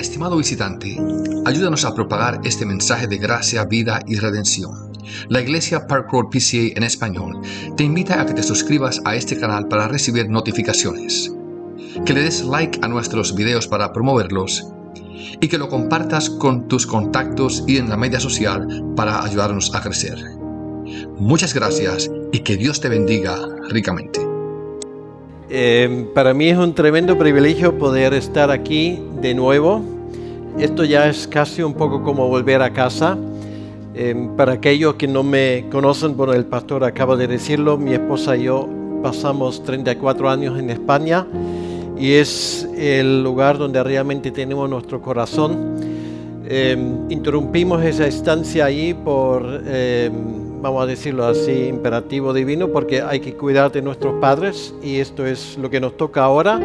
Estimado visitante, ayúdanos a propagar este mensaje de gracia, vida y redención. La Iglesia Park Road PCA en español te invita a que te suscribas a este canal para recibir notificaciones, que le des like a nuestros videos para promoverlos y que lo compartas con tus contactos y en la media social para ayudarnos a crecer. Muchas gracias y que Dios te bendiga ricamente. Para mí es un tremendo privilegio poder estar aquí de nuevo. Esto ya es casi un poco como volver a casa. Para aquellos que no me conocen, bueno, el pastor acaba de decirlo, mi esposa y yo pasamos 34 años en España y es el lugar donde realmente tenemos nuestro corazón. Interrumpimos esa estancia allí por, vamos a decirlo así, imperativo divino, porque hay que cuidar de nuestros padres y esto es lo que nos toca ahora.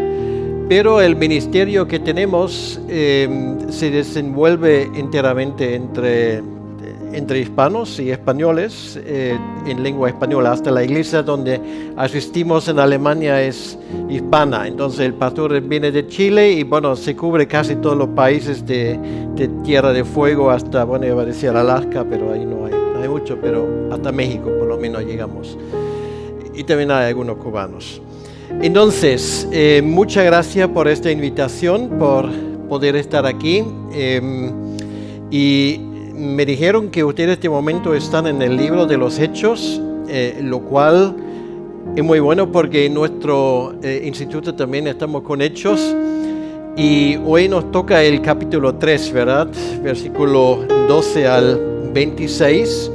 Pero el ministerio que tenemos se desenvuelve enteramente entre hispanos y españoles en lengua española. Hasta la iglesia donde asistimos en Alemania es hispana. Entonces el pastor viene de Chile y bueno, se cubre casi todos los países de Tierra de Fuego hasta, bueno, iba a decir Alaska, pero ahí no hay mucho, pero hasta México por lo menos llegamos. Y también hay algunos cubanos. Entonces, muchas gracias por esta invitación, por poder estar aquí. Y me dijeron que ustedes en este momento están en el libro de los Hechos, lo cual es muy bueno porque en nuestro instituto también estamos con Hechos. Y hoy nos toca el capítulo 3, ¿verdad? Versículo 12 al 26.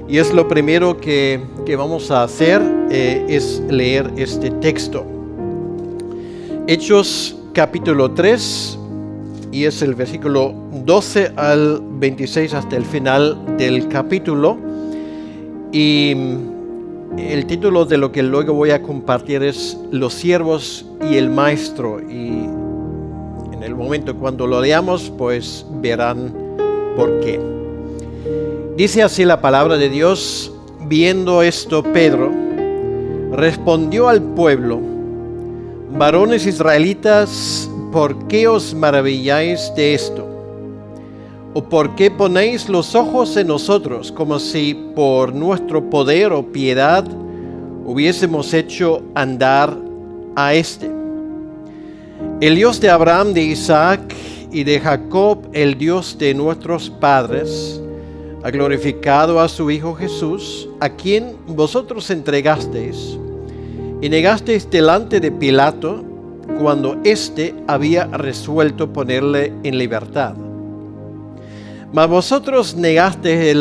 Y es lo primero que vamos a hacer, es leer este texto. Hechos capítulo 3, y es el versículo 12 al 26 hasta el final del capítulo. Y el título de lo que luego voy a compartir es Los siervos y el maestro. Y en el momento cuando lo leamos, pues verán por qué. Dice así la palabra de Dios: viendo esto, Pedro respondió al pueblo: varones israelitas, ¿por qué os maravilláis de esto? ¿O por qué ponéis los ojos en nosotros, como si por nuestro poder o piedad hubiésemos hecho andar a este? El Dios de Abraham, de Isaac y de Jacob, el Dios de nuestros padres, ha glorificado a su Hijo Jesús, a quien vosotros entregasteis y negasteis delante de Pilato cuando éste había resuelto ponerle en libertad. Mas vosotros negasteis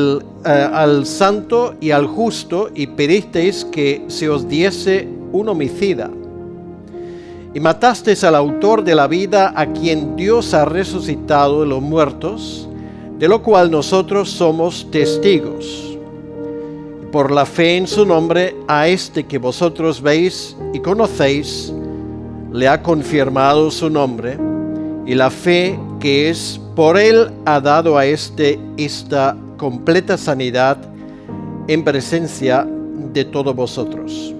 al santo y al justo y pedisteis que se os diese un homicida. Y matasteis al autor de la vida, a quien Dios ha resucitado de los muertos, de lo cual nosotros somos testigos. Por la fe en su nombre, a este que vosotros veis y conocéis, le ha confirmado su nombre, y la fe que es por él ha dado a este esta completa sanidad en presencia de todos vosotros.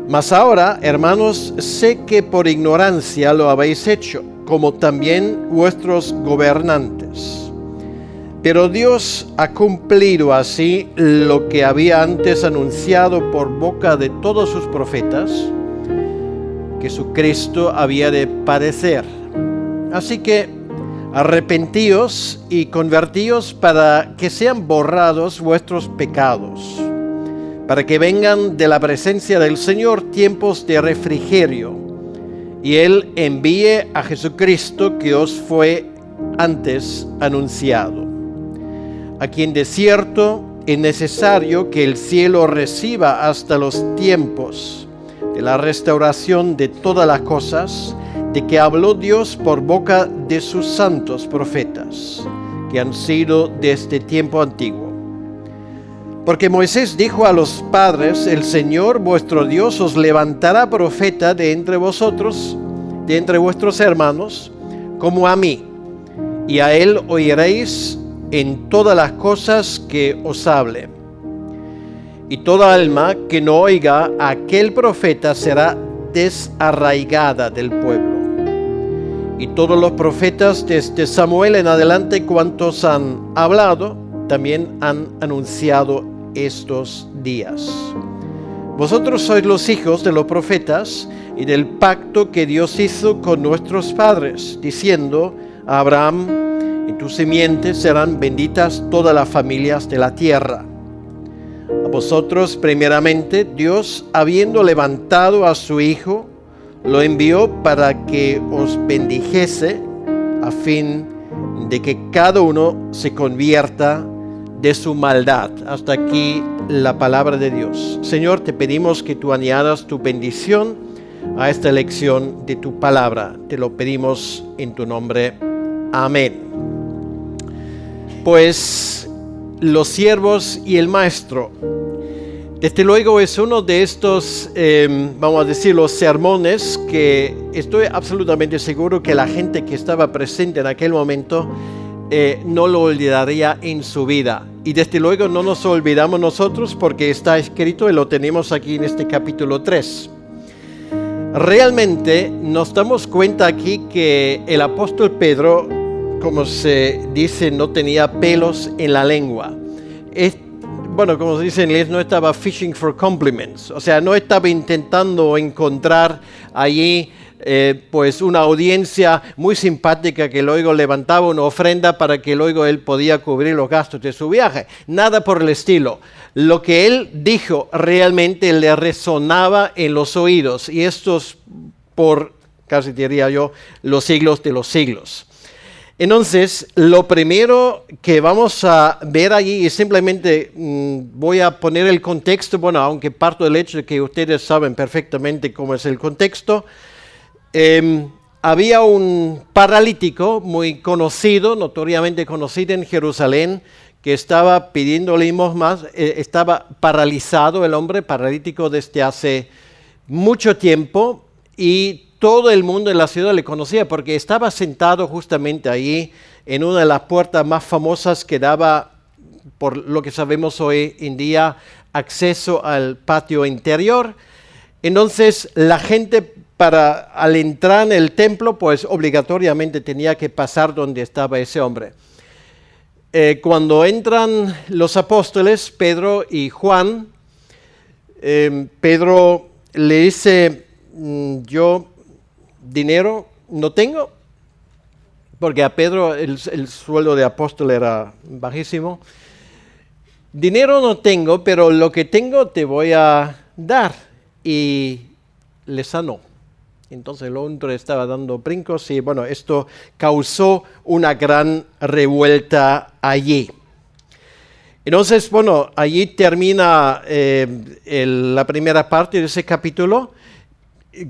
Mas ahora, hermanos, sé que por ignorancia lo habéis hecho, como también vuestros gobernantes. Pero Dios ha cumplido así lo que había antes anunciado por boca de todos sus profetas, que su Cristo había de padecer. Así que arrepentíos y convertíos para que sean borrados vuestros pecados, para que vengan de la presencia del Señor tiempos de refrigerio, y Él envíe a Jesucristo, que os fue antes anunciado, a quien de cierto es necesario que el cielo reciba hasta los tiempos de la restauración de todas las cosas, de que habló Dios por boca de sus santos profetas, que han sido desde tiempo antiguo. Porque Moisés dijo a los padres: el Señor vuestro Dios os levantará profeta de entre vosotros, de entre vuestros hermanos, como a mí, y a él oiréis en todas las cosas que os hable. Y toda alma que no oiga a aquel profeta será desarraigada del pueblo. Y todos los profetas desde Samuel en adelante, cuantos han hablado, también han anunciado estos días. Vosotros sois los hijos de los profetas y del pacto que Dios hizo con nuestros padres, diciendo a Abraham: en tu simiente serán benditas todas las familias de la tierra. A vosotros primeramente Dios, habiendo levantado a su Hijo, lo envió para que os bendijese, a fin de que cada uno se convierta de su maldad. Hasta aquí la palabra de Dios. Señor, te pedimos que tú añadas tu bendición a esta lección de tu palabra. Te lo pedimos en tu nombre. Amén. Pues los siervos y el maestro. Desde luego es uno de estos, vamos a decir, los sermones que estoy absolutamente seguro que la gente que estaba presente en aquel momento no lo olvidaría en su vida. Y desde luego no nos olvidamos nosotros porque está escrito y lo tenemos aquí en este capítulo 3. Realmente nos damos cuenta aquí que el apóstol Pedro, como se dice, no tenía pelos en la lengua. Bueno, como se dice en inglés, no estaba fishing for compliments, o sea, no estaba intentando encontrar allí pues una audiencia muy simpática que luego levantaba una ofrenda para que luego él podía cubrir los gastos de su viaje. Nada por el estilo. Lo que él dijo realmente le resonaba en los oídos, y esto es por, casi diría yo, los siglos de los siglos. Entonces, lo primero que vamos a ver allí, y simplemente voy a poner el contexto, bueno, aunque parto del hecho de que ustedes saben perfectamente cómo es el contexto. Había un paralítico muy conocido, notoriamente conocido en Jerusalén, que estaba pidiendo limosnas, estaba paralizado el hombre, paralítico desde hace mucho tiempo, y todo el mundo en la ciudad le conocía porque estaba sentado justamente ahí en una de las puertas más famosas que daba, por lo que sabemos hoy en día, acceso al patio interior. Entonces la gente al entrar en el templo, pues obligatoriamente tenía que pasar donde estaba ese hombre. Cuando entran los apóstoles, Pedro y Juan, Pedro le dice: yo dinero no tengo, porque a Pedro el sueldo de apóstol era bajísimo. Dinero no tengo, pero lo que tengo te voy a dar. Y le sanó. Entonces el hombre estaba dando brincos y bueno, esto causó una gran revuelta allí. Entonces, bueno, allí termina la primera parte de ese capítulo.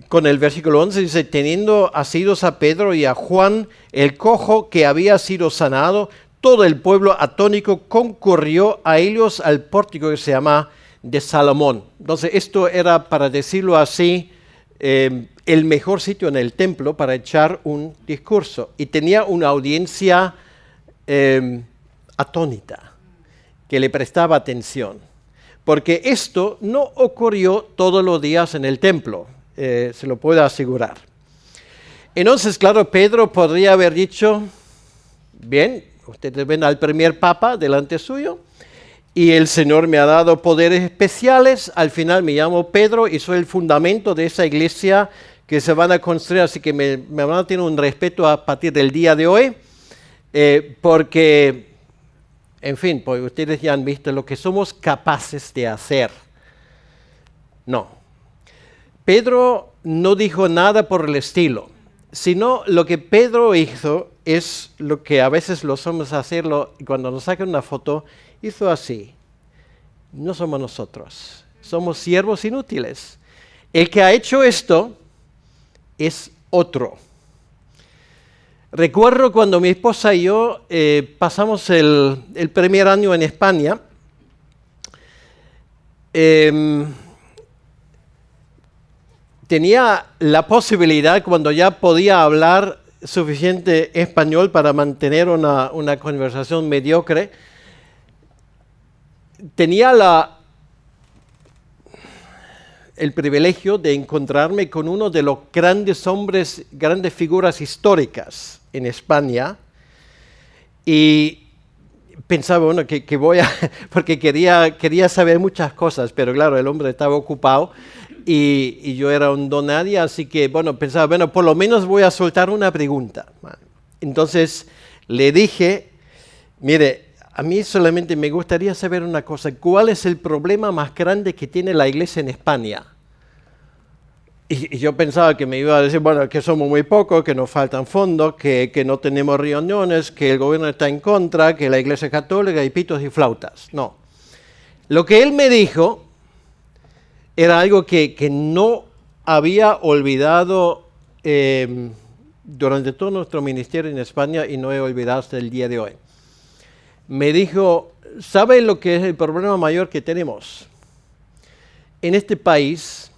Con el versículo 11 dice: teniendo asidos a Pedro y a Juan, el cojo que había sido sanado, todo el pueblo atónico concurrió a ellos al pórtico que se llama de Salomón. Entonces esto era, para decirlo así, el mejor sitio en el templo para echar un discurso. Y tenía una audiencia atónita, que le prestaba atención. Porque esto no ocurrió todos los días en el templo. Se lo puedo asegurar. Entonces, claro, Pedro podría haber dicho: bien, ustedes ven al primer papa delante suyo y el Señor me ha dado poderes especiales, al final me llamo Pedro y soy el fundamento de esa iglesia que se van a construir, así que me van a tener un respeto a partir del día de hoy, porque, en fin, pues ustedes ya han visto lo que somos capaces de hacer. No. Pedro no dijo nada por el estilo, sino lo que Pedro hizo es lo que a veces los hombres hacerlo, cuando nos sacan una foto, hizo así. No somos nosotros, somos siervos inútiles. El que ha hecho esto es otro. Recuerdo cuando mi esposa y yo pasamos el primer año en España. Tenía la posibilidad, cuando ya podía hablar suficiente español para mantener una conversación mediocre, tenía el privilegio de encontrarme con uno de los grandes hombres, grandes figuras históricas en España. Y pensaba, bueno, que voy a... porque quería saber muchas cosas, pero claro, el hombre estaba ocupado y yo era un don nadie, así que, bueno, pensaba, bueno, por lo menos voy a soltar una pregunta. Entonces le dije, mire, a mí solamente me gustaría saber una cosa, ¿cuál es el problema más grande que tiene la iglesia en España? Y yo pensaba que me iba a decir, bueno, que somos muy pocos, que nos faltan fondos, que no tenemos reuniones, que el gobierno está en contra, que la iglesia católica y pitos y flautas. No. Lo que él me dijo era algo que no había olvidado durante todo nuestro ministerio en España y no he olvidado hasta el día de hoy. Me dijo, ¿sabe lo que es el problema mayor que tenemos? En este país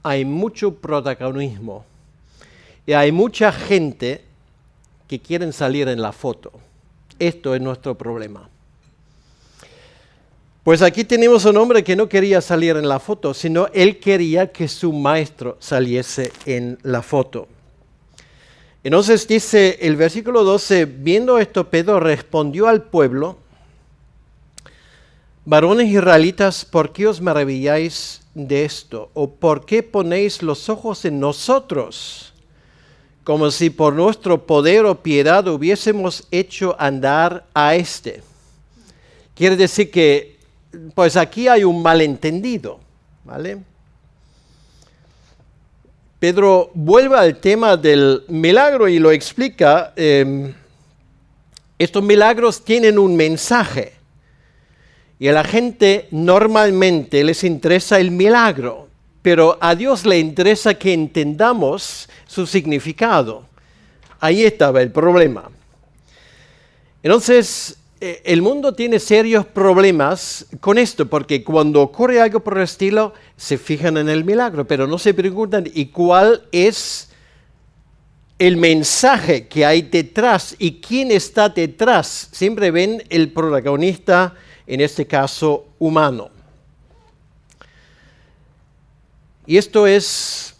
hay mucho protagonismo y hay mucha gente que quieren salir en la foto. Esto es nuestro problema. Pues aquí tenemos un hombre que no quería salir en la foto, sino él quería que su maestro saliese en la foto. Entonces dice el versículo 12, viendo esto, Pedro respondió al pueblo, varones israelitas, ¿por qué os maravilláis de esto? ¿O por qué ponéis los ojos en nosotros, como si por nuestro poder o piedad hubiésemos hecho andar a este? Quiere decir que, pues aquí hay un malentendido, ¿vale? Pedro vuelve al tema del milagro y lo explica. Estos milagros tienen un mensaje y a la gente normalmente les interesa el milagro, pero a Dios le interesa que entendamos su significado. Ahí estaba el problema. Entonces, el mundo tiene serios problemas con esto, porque cuando ocurre algo por el estilo, se fijan en el milagro, pero no se preguntan, ¿y cuál es el mensaje que hay detrás? ¿Y quién está detrás? Siempre ven el protagonista, en este caso, humano. Y esto es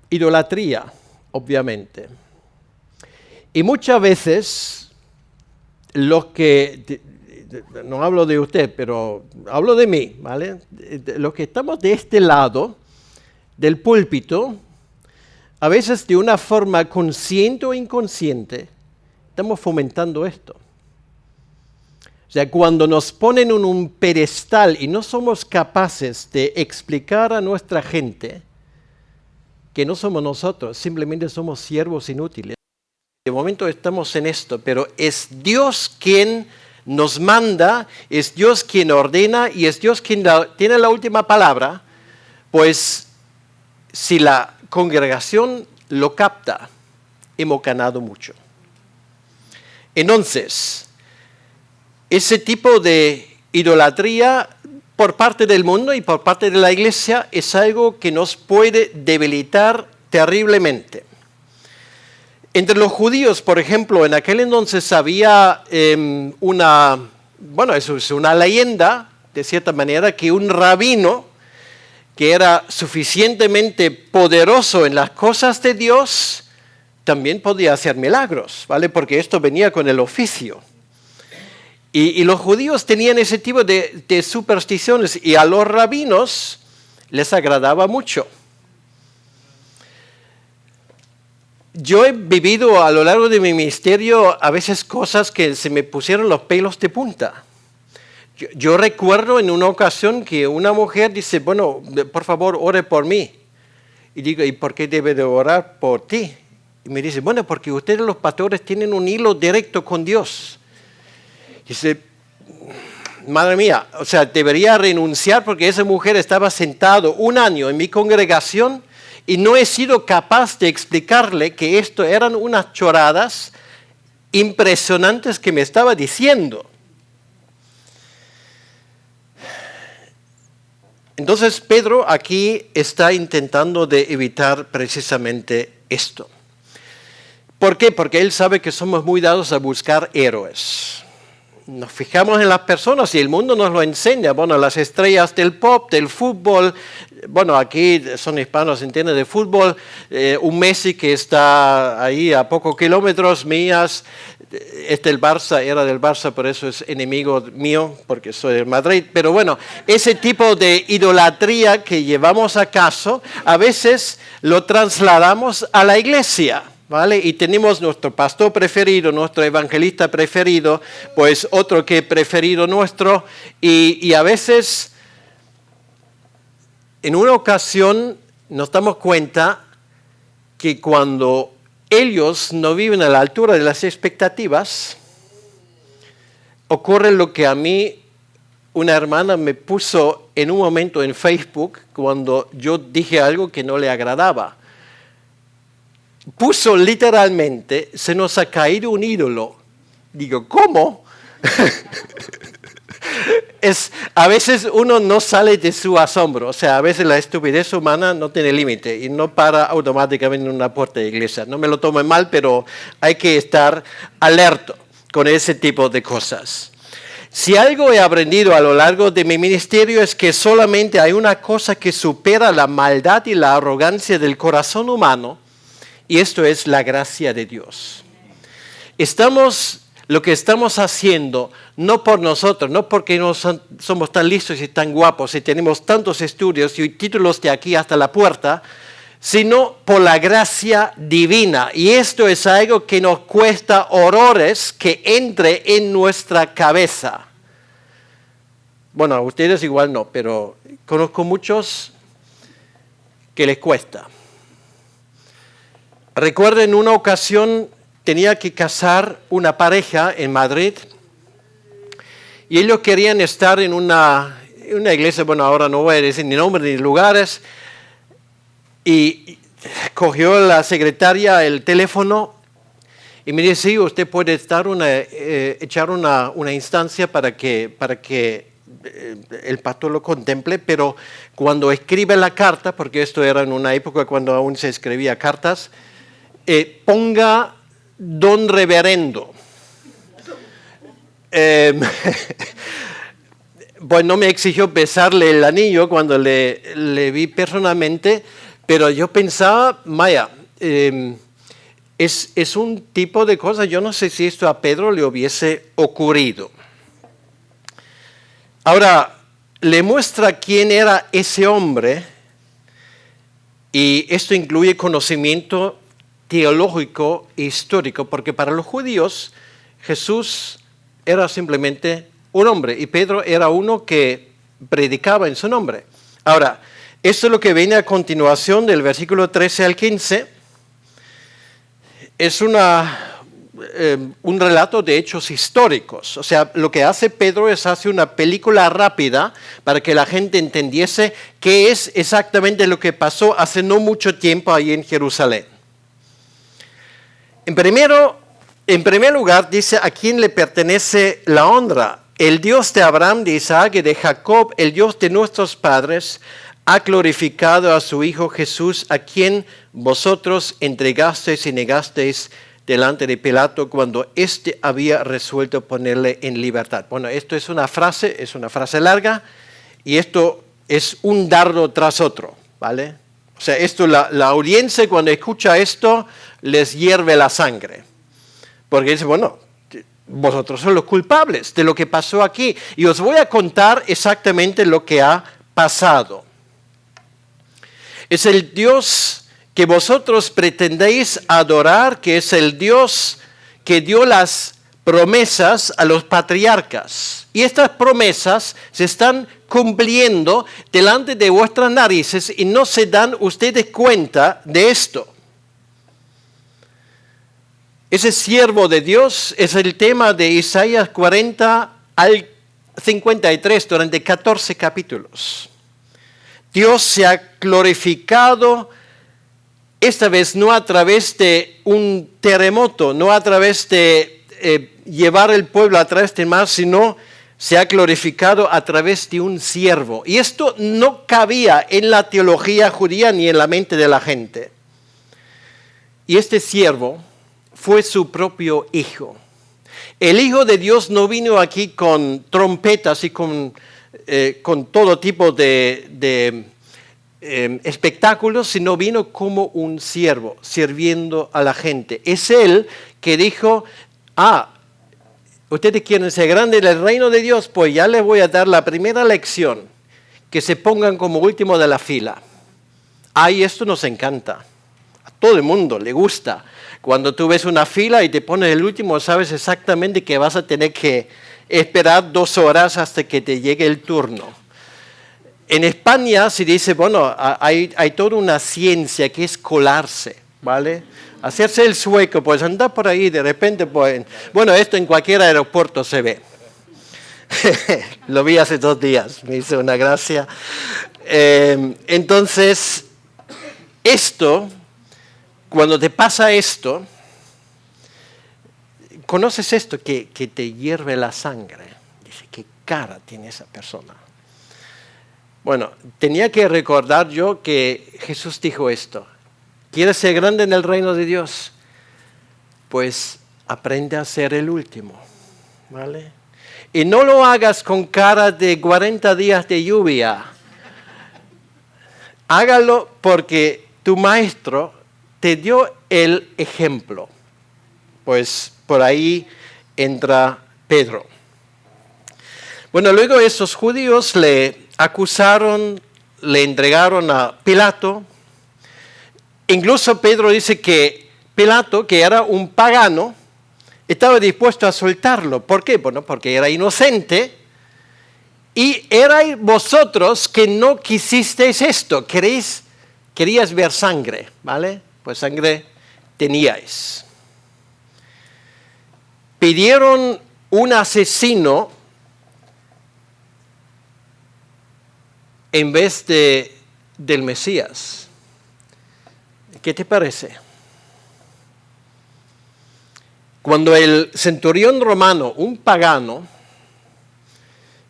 idolatría, obviamente. Y muchas veces los que, no hablo de usted, pero hablo de mí, ¿vale? Los que estamos de este lado del púlpito, a veces de una forma consciente o inconsciente, estamos fomentando esto. O sea, cuando nos ponen en un pedestal y no somos capaces de explicar a nuestra gente que no somos nosotros, simplemente somos siervos inútiles. De momento estamos en esto, pero es Dios quien nos manda, es Dios quien ordena y es Dios quien tiene la última palabra, pues si la congregación lo capta, hemos ganado mucho. Entonces, ese tipo de idolatría por parte del mundo y por parte de la iglesia es algo que nos puede debilitar terriblemente. Entre los judíos, por ejemplo, en aquel entonces había eso es una leyenda, de cierta manera, que un rabino que era suficientemente poderoso en las cosas de Dios, también podía hacer milagros, ¿vale? Porque esto venía con el oficio. Y los judíos tenían ese tipo de supersticiones y a los rabinos les agradaba mucho. Yo he vivido a lo largo de mi ministerio a veces cosas que se me pusieron los pelos de punta. Yo recuerdo en una ocasión que una mujer dice, bueno, por favor, ore por mí. Y digo, ¿y por qué debe de orar por ti? Y me dice, bueno, porque ustedes los pastores tienen un hilo directo con Dios. Dice, madre mía, o sea, debería renunciar porque esa mujer estaba sentado un año en mi congregación y no he sido capaz de explicarle que esto eran unas choradas impresionantes que me estaba diciendo. Entonces Pedro aquí está intentando de evitar precisamente esto. ¿Por qué? Porque él sabe que somos muy dados a buscar héroes. nos fijamos en las personas y el mundo nos lo enseña. Bueno, las estrellas del pop, del fútbol. Bueno, aquí son hispanos, entienden de fútbol. Un Messi que está ahí a pocos kilómetros mías. El Barça, era del Barça, por eso es enemigo mío, porque soy del Madrid. Pero bueno, ese tipo de idolatría que llevamos a cabo, a veces lo trasladamos a la iglesia, ¿vale? Y tenemos nuestro pastor preferido, nuestro evangelista preferido, pues otro que preferido nuestro, y a veces, en una ocasión, nos damos cuenta que cuando ellos no viven a la altura de las expectativas, ocurre lo que a mí una hermana me puso en un momento en Facebook cuando yo dije algo que no le agradaba. Puso literalmente, se nos ha caído un ídolo. Digo, ¿cómo? A veces uno no sale de su asombro, o sea, a veces la estupidez humana no tiene límite y no para automáticamente en una puerta de iglesia. No me lo tomen mal, pero hay que estar alerta con ese tipo de cosas. Si algo he aprendido a lo largo de mi ministerio es que solamente hay una cosa que supera la maldad y la arrogancia del corazón humano, y esto es la gracia de Dios. Lo que estamos haciendo, no por nosotros, no porque no somos tan listos y tan guapos y tenemos tantos estudios y títulos de aquí hasta la puerta, sino por la gracia divina. Y esto es algo que nos cuesta horrores que entre en nuestra cabeza. Bueno, a ustedes igual no, pero conozco muchos que les cuesta. Recuerdo en una ocasión tenía que casar una pareja en Madrid y ellos querían estar en una iglesia, bueno, ahora no voy a decir ni nombres ni lugares, y cogió la secretaria el teléfono y me dice, sí, usted puede echar una instancia para que el pastor lo contemple, pero cuando escribe la carta, porque esto era en una época cuando aún se escribía cartas, ponga don reverendo. Pues no me exigió besarle el anillo cuando le vi personalmente, pero yo pensaba, Maya, es un tipo de cosa, yo no sé si esto a Pedro le hubiese ocurrido. Ahora, le muestra quién era ese hombre, y esto incluye conocimiento teológico e histórico, porque para los judíos Jesús era simplemente un hombre y Pedro era uno que predicaba en su nombre. Ahora, esto es lo que viene a continuación del versículo 13 al 15. Es un relato de hechos históricos. O sea, lo que hace Pedro es hacer una película rápida para que la gente entendiese qué es exactamente lo que pasó hace no mucho tiempo ahí en Jerusalén. En primer lugar, dice a quién le pertenece la honra. El Dios de Abraham, de Isaac y de Jacob, el Dios de nuestros padres, ha glorificado a su Hijo Jesús, a quien vosotros entregasteis y negasteis delante de Pilato cuando éste había resuelto ponerle en libertad. Bueno, esto es una frase larga, y esto es un dardo tras otro, ¿vale? O sea, esto la audiencia cuando escucha esto les hierve la sangre. Porque dice, bueno, vosotros sois los culpables de lo que pasó aquí. Y os voy a contar exactamente lo que ha pasado. Es el Dios que vosotros pretendéis adorar, que es el Dios que dio las promesas a los patriarcas. Y estas promesas se están cumpliendo delante de vuestras narices y no se dan ustedes cuenta de esto. Ese siervo de Dios es el tema de Isaías 40 al 53 durante 14 capítulos. Dios se ha glorificado esta vez no a través de un terremoto, no a través de llevar el pueblo a través del mar, sino se ha glorificado a través de un siervo. Y esto no cabía en la teología judía ni en la mente de la gente. Y este siervo fue su propio hijo. El Hijo de Dios no vino aquí con trompetas y con todo tipo de espectáculos, sino vino como un siervo, sirviendo a la gente. Es Él que dijo, ustedes quieren ser grandes en el reino de Dios, pues ya les voy a dar la primera lección, que se pongan como último de la fila. Y esto nos encanta, a todo el mundo le gusta. Cuando tú ves una fila y te pones el último, sabes exactamente que vas a tener que esperar 2 horas hasta que te llegue el turno. En España se dice, bueno, hay toda una ciencia que es colarse, ¿vale? Hacerse el sueco, pues andar por ahí de repente, pues, bueno, esto en cualquier aeropuerto se ve. Lo vi hace 2 días, me hizo una gracia. Entonces, cuando te pasa esto, conoces esto que te hierve la sangre. Dice, ¿qué cara tiene esa persona? Bueno, tenía que recordar yo que Jesús dijo esto. ¿Quieres ser grande en el reino de Dios? Pues aprende a ser el último, ¿vale? Y no lo hagas con cara de 40 días de lluvia. Hágalo porque tu maestro te dio el ejemplo. Pues por ahí entra Pedro. Bueno, luego esos judíos le acusaron, le entregaron a Pilato. Incluso Pedro dice que Pilato, que era un pagano, estaba dispuesto a soltarlo. ¿Por qué? Bueno, porque era inocente. Y erais vosotros que no quisisteis esto. Querías ver sangre, ¿vale? Pues sangre teníais. Pidieron un asesino en vez del Mesías. ¿Qué te parece? Cuando el centurión romano, un pagano,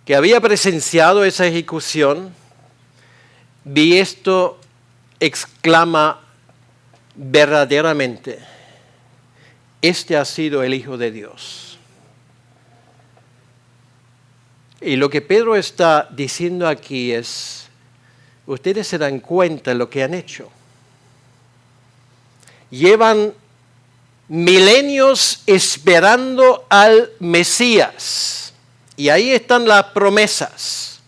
que había presenciado esa ejecución, vi esto, exclama verdaderamente, este ha sido el Hijo de Dios. Y lo que Pedro está diciendo aquí es, ustedes se dan cuenta de lo que han hecho. Llevan milenios esperando al Mesías. Y ahí están las promesas.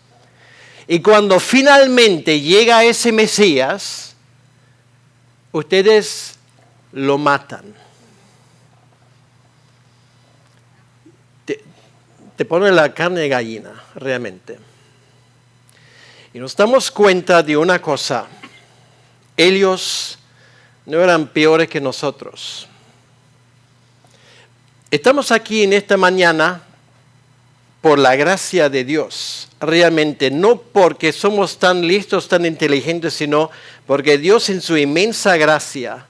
Y cuando finalmente llega ese Mesías, ustedes lo matan. Te pone la carne de gallina, realmente. Y nos damos cuenta de una cosa. Ellos no eran peores que nosotros. Estamos aquí en esta mañana por la gracia de Dios, realmente, no porque somos tan listos, tan inteligentes, sino porque Dios en su inmensa gracia,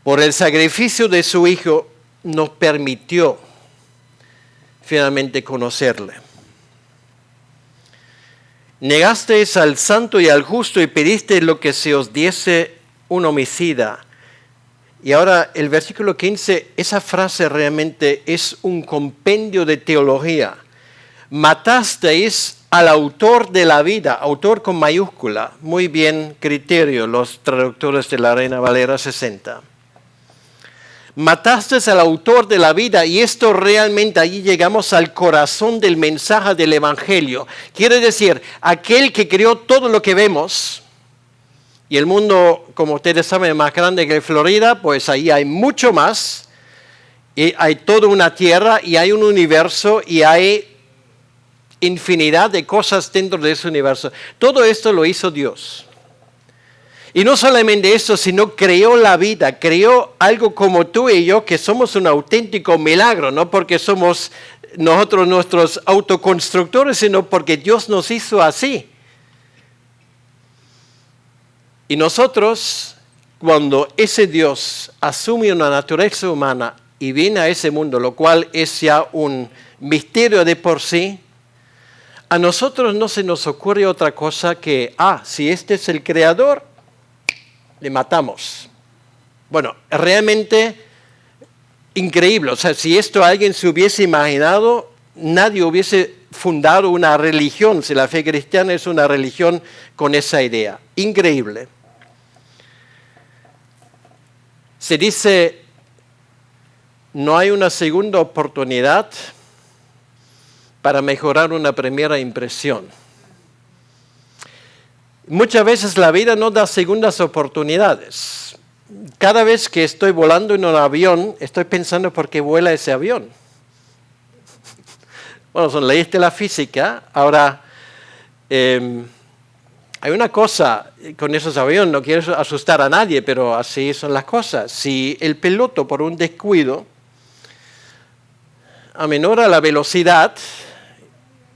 por el sacrificio de su Hijo, nos permitió finalmente conocerle. Negasteis al santo y al justo y pedisteis lo que se os diese un homicida. Y ahora el versículo 15, esa frase realmente es un compendio de teología. Matasteis al autor de la vida, autor con mayúscula, muy bien criterio los traductores de la Reina Valera 60. Matasteis al autor de la vida y esto realmente allí llegamos al corazón del mensaje del Evangelio. Quiere decir, aquel que creó todo lo que vemos. Y el mundo, como ustedes saben, es más grande que Florida, pues ahí hay mucho más. Y hay toda una tierra y hay un universo y hay infinidad de cosas dentro de ese universo. Todo esto lo hizo Dios. Y no solamente eso, sino creó la vida, creó algo como tú y yo, que somos un auténtico milagro, no porque somos nosotros nuestros autoconstructores, sino porque Dios nos hizo así. Y nosotros, cuando ese Dios asume una naturaleza humana y viene a ese mundo, lo cual es ya un misterio de por sí, a nosotros no se nos ocurre otra cosa que, si este es el creador, le matamos. Bueno, realmente increíble. O sea, si esto alguien se hubiese imaginado, nadie hubiese fundado una religión, si la fe cristiana es una religión con esa idea. Increíble. Se dice, no hay una segunda oportunidad para mejorar una primera impresión. Muchas veces la vida no da segundas oportunidades. Cada vez que estoy volando en un avión, estoy pensando por qué vuela ese avión. Bueno, son leyes de la física. Ahora, hay una cosa con esos aviones, no quiero asustar a nadie, pero así son las cosas. Si el piloto por un descuido aminora la velocidad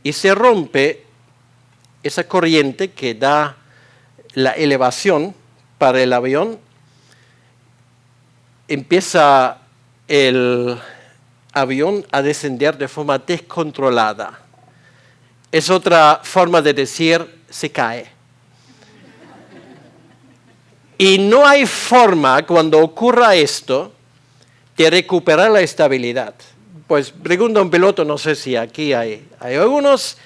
y se rompe esa corriente que da la elevación para el avión, empieza el avión a descender de forma descontrolada. Es otra forma de decir, se cae. Y no hay forma, cuando ocurra esto, de recuperar la estabilidad. Pues pregunta un piloto, no sé si aquí hay algunos,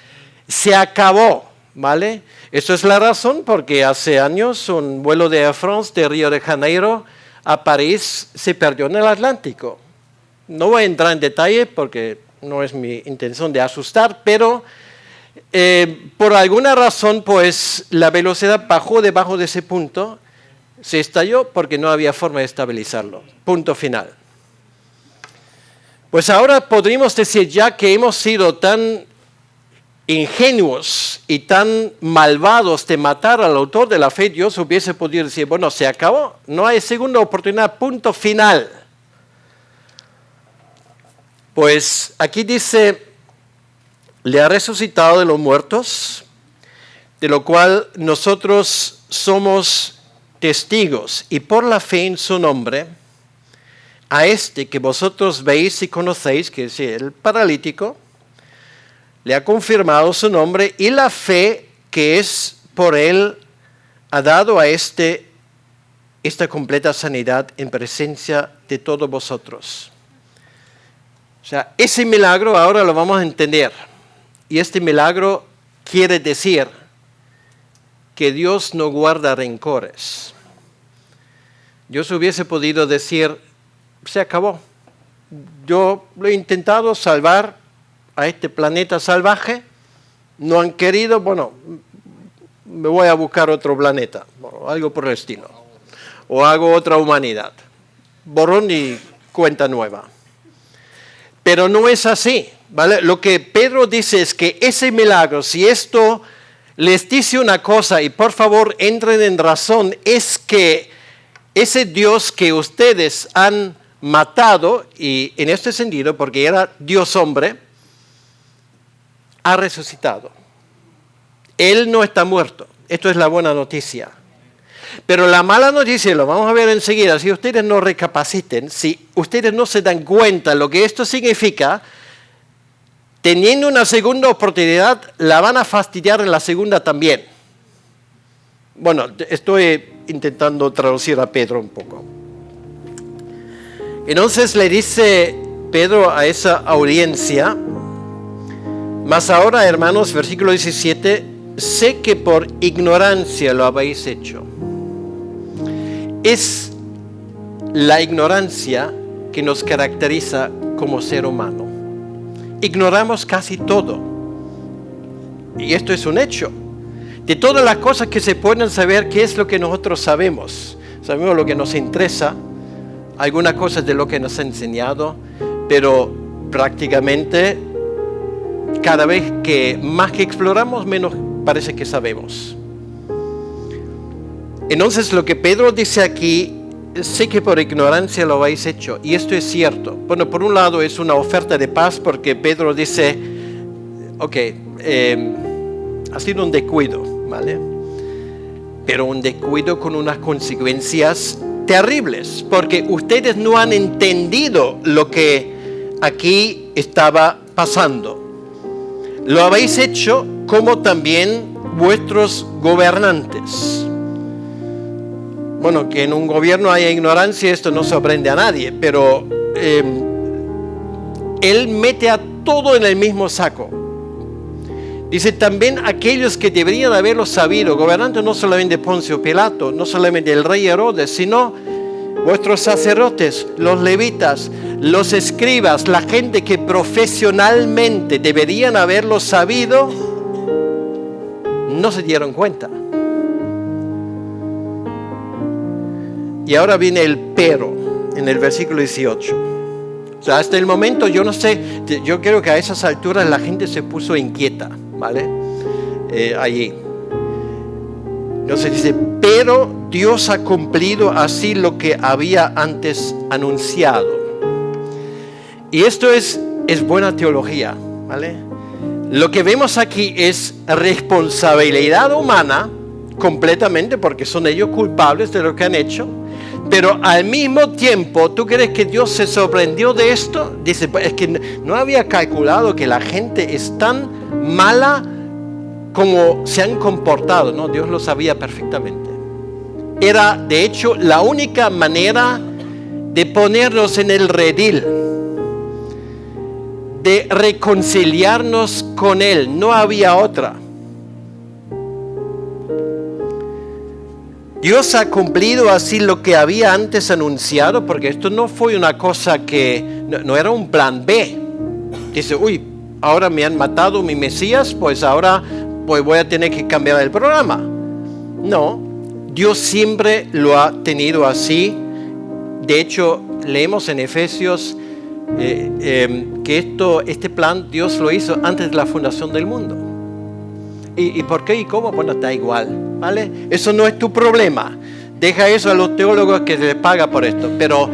se acabó, ¿vale? Eso es la razón porque hace años un vuelo de Air France de Río de Janeiro a París se perdió en el Atlántico. No voy a entrar en detalle porque no es mi intención de asustar, pero por alguna razón pues la velocidad bajó debajo de ese punto, se estalló porque no había forma de estabilizarlo. Punto final. Pues ahora podríamos decir, ya que hemos sido tan ingenuos y tan malvados de matar al autor de la fe, Dios hubiese podido decir, bueno, se acabó, no hay segunda oportunidad, punto final. Pues aquí dice, le ha resucitado de los muertos, de lo cual nosotros somos testigos, y por la fe en su nombre, a este que vosotros veis y conocéis, que es el paralítico, le ha confirmado su nombre, y la fe que es por él ha dado a esta completa sanidad en presencia de todos vosotros. O sea, ese milagro ahora lo vamos a entender. Y este milagro quiere decir que Dios no guarda rencores. Dios hubiese podido decir, se acabó. Yo lo he intentado salvar a este planeta salvaje, no han querido, bueno, me voy a buscar otro planeta, bueno, algo por el estilo, o hago otra humanidad, borrón y cuenta nueva. Pero no es así, ¿vale? Lo que Pedro dice es que ese milagro, si esto les dice una cosa, y por favor entren en razón, es que ese Dios que ustedes han matado, y en este sentido, porque era Dios hombre, ha resucitado. Él no está muerto. Esto es la buena noticia. Pero la mala noticia, lo vamos a ver enseguida, si ustedes no recapaciten, si ustedes no se dan cuenta lo que esto significa, teniendo una segunda oportunidad, la van a fastidiar en la segunda también. Bueno, estoy intentando traducir a Pedro un poco. Entonces le dice Pedro a esa audiencia, mas ahora, hermanos, versículo 17, sé que por ignorancia lo habéis hecho. Es la ignorancia que nos caracteriza como ser humano. Ignoramos casi todo. Y esto es un hecho. De todas las cosas que se pueden saber, ¿qué es lo que nosotros sabemos? Sabemos lo que nos interesa, algunas cosas de lo que nos ha enseñado, pero prácticamente cada vez que más que exploramos, menos parece que sabemos. Entonces lo que Pedro dice aquí, sé que por ignorancia lo habéis hecho, y esto es cierto. Bueno, por un lado es una oferta de paz porque Pedro dice, ok, ha sido un descuido, ¿vale? Pero un descuido con unas consecuencias terribles, porque ustedes no han entendido lo que aquí estaba pasando. Lo habéis hecho como también vuestros gobernantes. Bueno, que en un gobierno haya ignorancia, esto no sorprende a nadie, pero Él mete a todo en el mismo saco. Dice, también aquellos que deberían haberlo sabido, gobernantes no solamente Poncio Pilato, no solamente el rey Herodes, sino vuestros sacerdotes, los levitas, los escribas, la gente que profesionalmente deberían haberlo sabido, no se dieron cuenta. Y ahora viene el pero en el versículo 18. O sea, hasta el momento yo no sé, yo creo que a esas alturas la gente se puso inquieta, ¿vale? Allí. Entonces dice, pero Dios ha cumplido así lo que había antes anunciado. Y esto es buena teología, ¿vale? Lo que vemos aquí es responsabilidad humana completamente, porque son ellos culpables de lo que han hecho. Pero al mismo tiempo, ¿tú crees que Dios se sorprendió de esto? Dice, pues es que no había calculado que la gente es tan mala como se han comportado, ¿no? Dios lo sabía perfectamente. Era, de hecho, la única manera de ponernos en el redil, de reconciliarnos con Él. No había otra. Dios ha cumplido así lo que había antes anunciado, porque esto no fue una cosa que, no era un plan B. Dice, uy, ahora me han matado mi Mesías, pues ahora pues voy a tener que cambiar el programa. No, Dios siempre lo ha tenido así. De hecho, leemos en Efesios que este plan Dios lo hizo antes de la fundación del mundo. ¿Y por qué y cómo? Bueno, da igual, ¿vale? Eso no es tu problema. Deja eso a los teólogos que les paga por esto, pero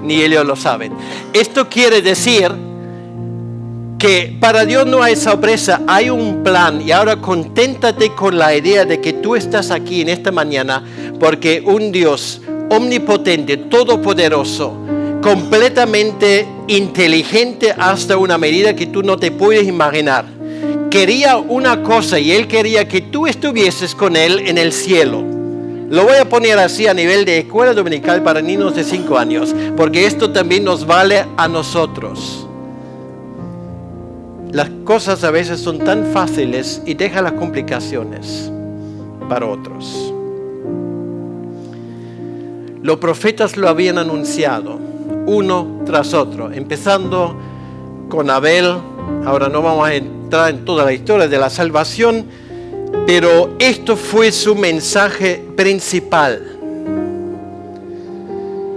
ni ellos lo saben. Esto quiere decir que para Dios no hay sorpresa, hay un plan. Y ahora conténtate con la idea de que tú estás aquí en esta mañana porque un Dios omnipotente, todopoderoso, completamente inteligente hasta una medida que tú no te puedes imaginar, quería una cosa, y Él quería que tú estuvieses con Él en el cielo. Lo voy a poner así a nivel de escuela dominical para niños de 5 años, porque esto también nos vale a nosotros. Las cosas a veces son tan fáciles y dejan las complicaciones para otros. Los profetas lo habían anunciado, uno tras otro, empezando con Abel. Ahora no vamos a entrar en toda la historia de la salvación, pero esto fue su mensaje principal.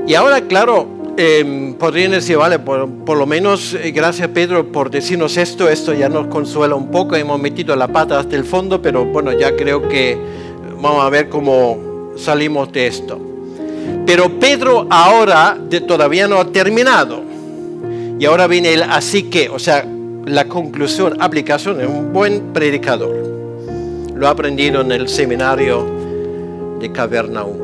Y ahora, claro, podrían decir, vale, por lo menos gracias Pedro por decirnos esto ya nos consuela un poco, hemos metido la pata hasta el fondo, pero bueno, ya creo que vamos a ver cómo salimos de esto. Pero Pedro ahora todavía no ha terminado, y ahora viene el así que, o sea, la conclusión, aplicación. Es un buen predicador. Lo ha aprendido en el seminario de Capernaum.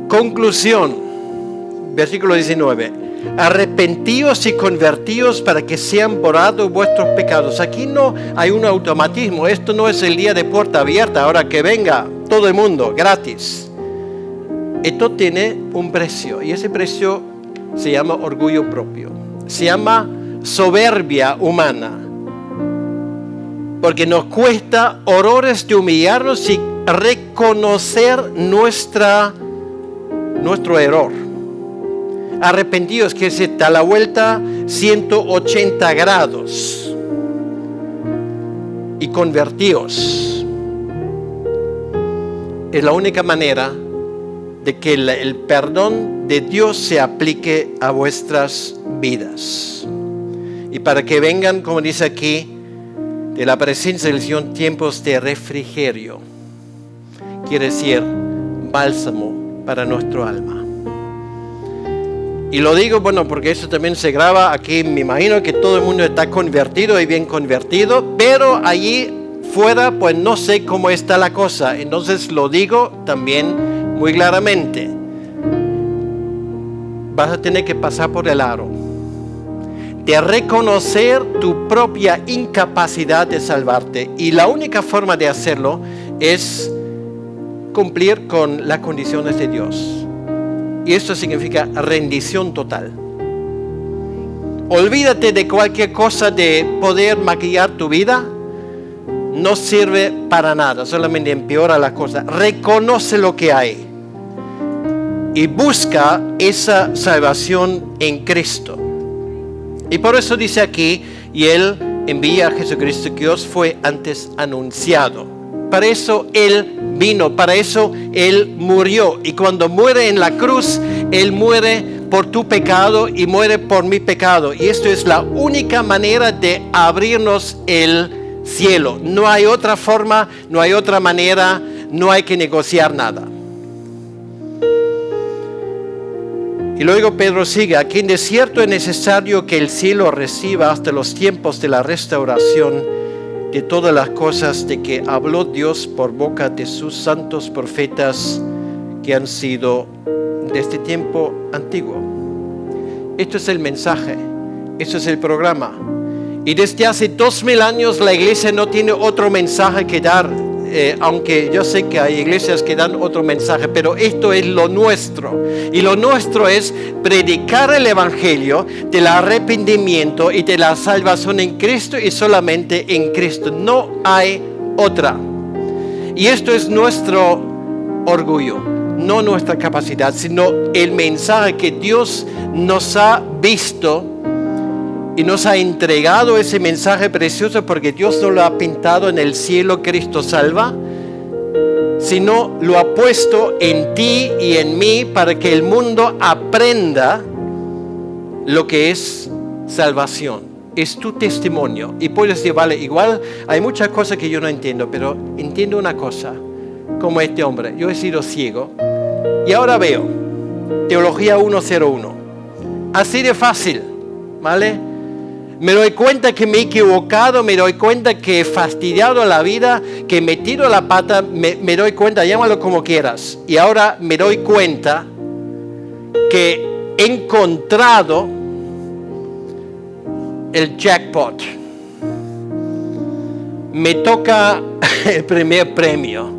Conclusión, versículo 19. Arrepentíos y convertíos para que sean borrados vuestros pecados. Aquí no hay un automatismo. Esto no es el día de puerta abierta. Ahora que venga todo el mundo, gratis. Esto tiene un precio, y ese precio se llama orgullo propio. Se llama soberbia humana, porque nos cuesta horrores de humillarnos y reconocer nuestro error. Arrepentidos, que se da la vuelta 180 grados, y convertíos. Es la única manera de que el perdón de Dios se aplique a vuestras vidas. Y para que vengan, como dice aquí, de la presencia del Señor tiempos de refrigerio. Quiere decir bálsamo para nuestro alma. Y lo digo, bueno, porque eso también se graba aquí. Me imagino que todo el mundo está convertido y bien convertido, pero allí fuera, pues no sé cómo está la cosa. Entonces lo digo también muy claramente. Vas a tener que pasar por el aro de reconocer tu propia incapacidad de salvarte, y la única forma de hacerlo es cumplir con las condiciones de Dios. Y esto significa rendición total. Olvídate de cualquier cosa de poder maquillar tu vida. No sirve para nada, solamente empeora la cosa. Reconoce lo que hay y busca esa salvación en Cristo. Y por eso dice aquí, y Él envía a Jesucristo, que os fue antes anunciado. Para eso Él vino, para eso Él murió. Y cuando muere en la cruz, Él muere por tu pecado y muere por mi pecado. Y esto es la única manera de abrirnos el cielo. No hay otra forma, no hay otra manera, no hay que negociar nada. Y luego Pedro sigue, a quien de cierto es necesario que el cielo reciba hasta los tiempos de la restauración de todas las cosas de que habló Dios por boca de sus santos profetas que han sido desde tiempo antiguo. Esto es el mensaje, esto es el programa. Y desde hace 2000 años la iglesia no tiene otro mensaje que dar, aunque yo sé que hay iglesias que dan otro mensaje, pero esto es lo nuestro. Y lo nuestro es predicar el evangelio del arrepentimiento y de la salvación en Cristo y solamente en Cristo. No hay otra. Y esto es nuestro orgullo, no nuestra capacidad, sino el mensaje que Dios nos ha visto y nos ha entregado ese mensaje precioso, porque Dios no lo ha pintado en el cielo, Cristo salva, sino lo ha puesto en ti y en mí para que el mundo aprenda lo que es salvación. Es tu testimonio y puedes decir, vale, igual hay muchas cosas que yo no entiendo, pero entiendo una cosa, como este hombre. Yo he sido ciego y ahora veo. Teología 101. Así de fácil, ¿vale? Me doy cuenta que me he equivocado, me doy cuenta que he fastidiado la vida, que he metido la pata, me doy cuenta, llámalo como quieras. Y ahora me doy cuenta que he encontrado el jackpot. Me toca el primer premio.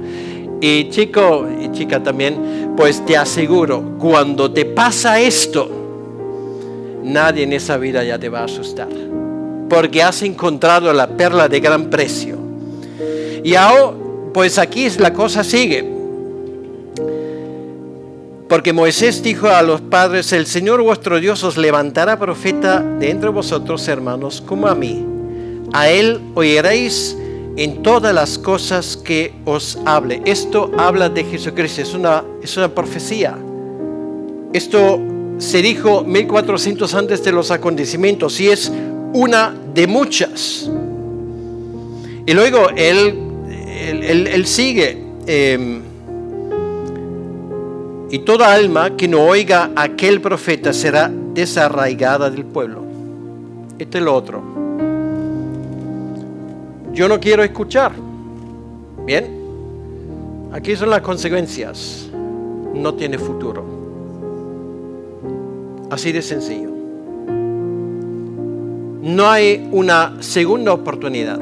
Y chico y chica también, pues te aseguro, cuando te pasa esto, nadie en esa vida ya te va a asustar, porque has encontrado la perla de gran precio. Y ahora, pues aquí la cosa sigue. Porque Moisés dijo a los padres, el Señor vuestro Dios os levantará profeta de entre vosotros, hermanos, como a mí. A él oiréis en todas las cosas que os hable. Esto habla de Jesucristo, es una profecía. Esto se dijo 1400 antes de los acontecimientos y es una de muchas. Y luego él sigue. Y toda alma que no oiga a aquel profeta será desarraigada del pueblo. Este es lo otro. Yo no quiero escuchar. Bien. Aquí son las consecuencias. No tiene futuro. Así de sencillo. No hay una segunda oportunidad,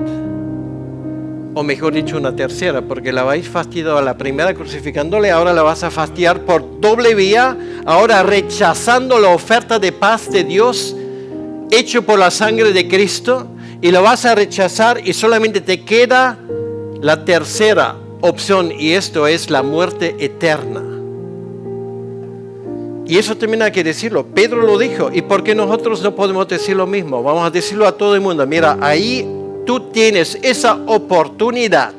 o mejor dicho, una tercera, porque la habéis fastidiado a la primera crucificándole, ahora la vas a fastidiar por doble vía, ahora rechazando la oferta de paz de Dios hecho por la sangre de Cristo, y lo vas a rechazar y solamente te queda la tercera opción, y esto es la muerte eterna. Y eso también hay que decirlo. Pedro lo dijo. ¿Y por qué nosotros no podemos decir lo mismo? Vamos a decirlo a todo el mundo. Mira, ahí tú tienes esa oportunidad.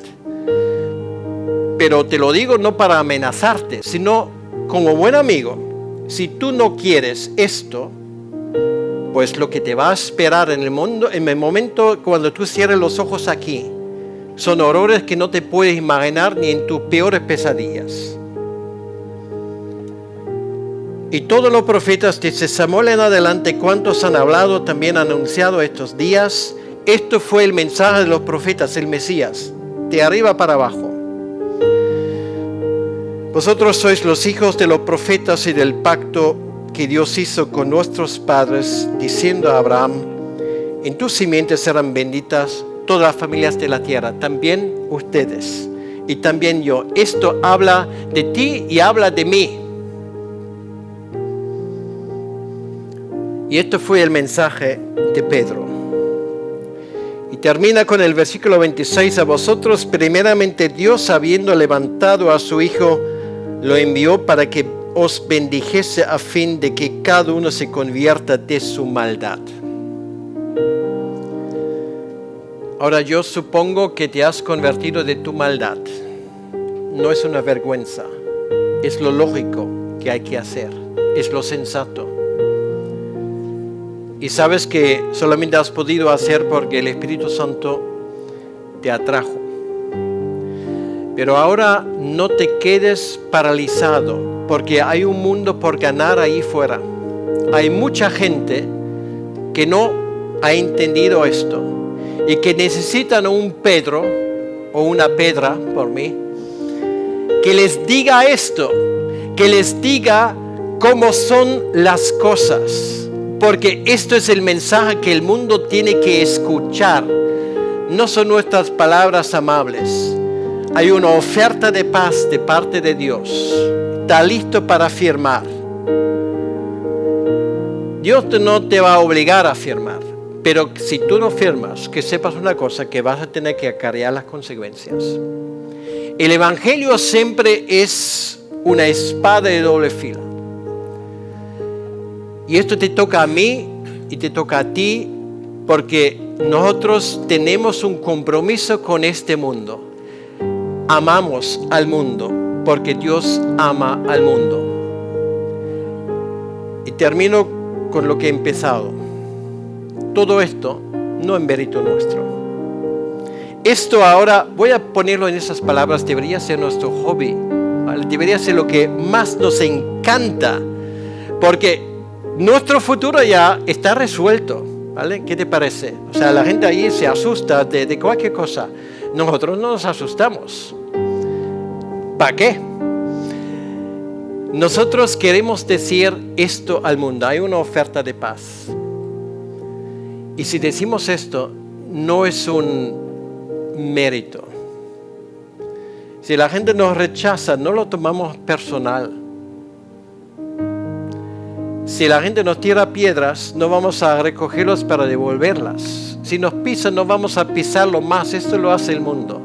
Pero te lo digo no para amenazarte, sino como buen amigo. Si tú no quieres esto, pues lo que te va a esperar en el mundo, en el momento cuando tú cierres los ojos aquí, son horrores que no te puedes imaginar ni en tus peores pesadillas. Y todos los profetas desde Samuel en adelante, cuantos han hablado, también han anunciado estos días. Esto fue el mensaje de los profetas, el Mesías, de arriba para abajo. Vosotros sois los hijos de los profetas y del pacto que Dios hizo con nuestros padres, diciendo a Abraham, en tus simientes serán benditas todas las familias de la tierra, también ustedes y también yo. Esto habla de ti y habla de mí. Y esto fue el mensaje de Pedro. Y termina con el versículo 26. A vosotros primeramente Dios, habiendo levantado a su Hijo, lo envió para que os bendijese a fin de que cada uno se convierta de su maldad. Ahora yo supongo que te has convertido de tu maldad. No es una vergüenza. Es lo lógico que hay que hacer. Es lo sensato. Y sabes que solamente has podido hacer porque el Espíritu Santo te atrajo. Pero ahora no te quedes paralizado, porque hay un mundo por ganar ahí fuera. Hay mucha gente que no ha entendido esto y que necesitan un Pedro o una Pedra, por mí, que les diga esto, que les diga cómo son las cosas. Porque esto es el mensaje que el mundo tiene que escuchar. No son nuestras palabras amables. Hay una oferta de paz de parte de Dios. Está listo para firmar. Dios no te va a obligar a firmar. Pero si tú no firmas, que sepas una cosa, que vas a tener que acarrear las consecuencias. El Evangelio siempre es una espada de doble filo. Y esto te toca a mí y te toca a ti, porque nosotros tenemos un compromiso con este mundo. Amamos al mundo porque Dios ama al mundo. Y termino con lo que he empezado. Todo esto no en mérito nuestro. Esto ahora, voy a ponerlo en esas palabras, debería ser nuestro hobby, ¿vale? Debería ser lo que más nos encanta, porque nuestro futuro ya está resuelto, ¿vale? ¿Qué te parece? O sea, la gente ahí se asusta de cualquier cosa. Nosotros no nos asustamos. ¿Para qué? Nosotros queremos decir esto al mundo. Hay una oferta de paz. Y si decimos esto, no es un mérito. Si la gente nos rechaza, no lo tomamos personal. Si la gente nos tira piedras, no vamos a recogerlos para devolverlas. Si nos pisan, no vamos a pisarlo más. Esto lo hace el mundo.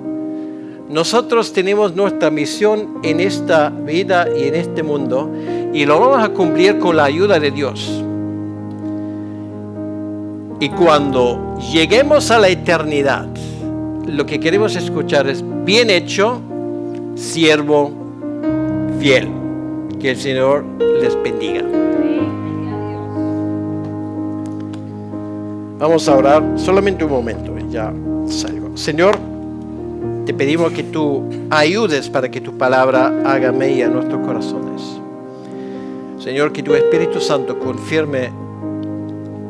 Nosotros tenemos nuestra misión en esta vida y en este mundo, y lo vamos a cumplir con la ayuda de Dios. Y cuando lleguemos a la eternidad, lo que queremos escuchar es: bien hecho, siervo fiel. Que el Señor les bendiga. Vamos a orar solamente un momento y ya salgo. Señor, te pedimos que tú ayudes para que tu palabra haga mella en nuestros corazones. Señor, que tu Espíritu Santo confirme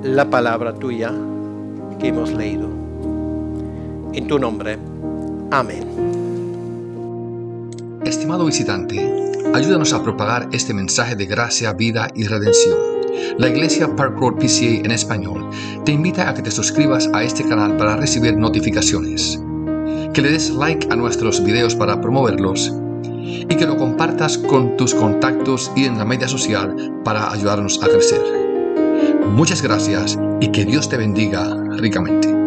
la palabra tuya que hemos leído. En tu nombre. Amén. Estimado visitante, ayúdanos a propagar este mensaje de gracia, vida y redención. La Iglesia Park Road PCA en español te invita a que te suscribas a este canal para recibir notificaciones, que le des like a nuestros videos para promoverlos y que lo compartas con tus contactos y en la media social para ayudarnos a crecer. Muchas gracias y que Dios te bendiga ricamente.